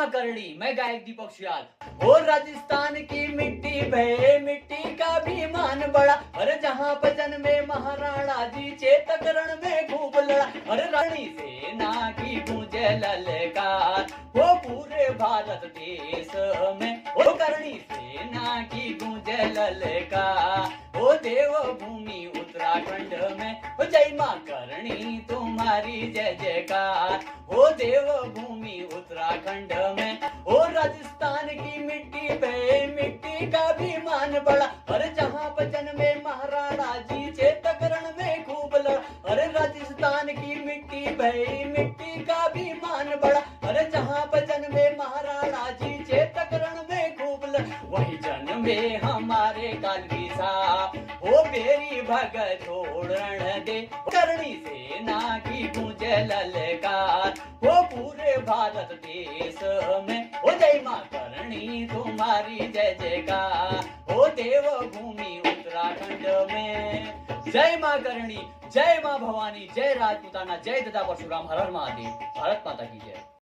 माँ करणी। मैं गायक दीपक सियाल। और राजस्थान की मिट्टी भे मिट्टी का भी मान बड़ा। अरे जहाँ पे जन्मे महाराणा जी चेतक रण में खूब लड़ा। अरे रानी सेना की गूंजे ललकार वो पूरे भारत देश में। वो करणी सेना की गूंजे ललकार वो देवभूमि उत्तराखंड में। वो जय माँ करणी तुम्हारी जय जयकार वो देवभूमि उत्तराखंड में। और राजस्थान की मिट्टी पे मिट्टी का भी मान बड़ा। अरे जहाँ पे जन्मे महाराणा जी चेतक रण में खूब लड़ा। अरे राजस्थान की मिट्टी पे मिट्टी का भी मान बड़ा। अरे जहाँ पे जन्मे महाराणा जी चेतक रण में खूब लड़ा। वही जन्मे हमारे कालवी साहब वो बेरी भगत छोड़ रण दे। करणी सेना की गूंजे ललकार वो पूरे भारत देश में। ओ जय माँ करणी तुम्हारी जय जयकार ओ देवभूमि उत्तराखंड में। जय माँ करणी, जय माँ भवानी, जय राजपूताना, जय दादा परशुराम, हर हर महादेव। भारत माता की जय।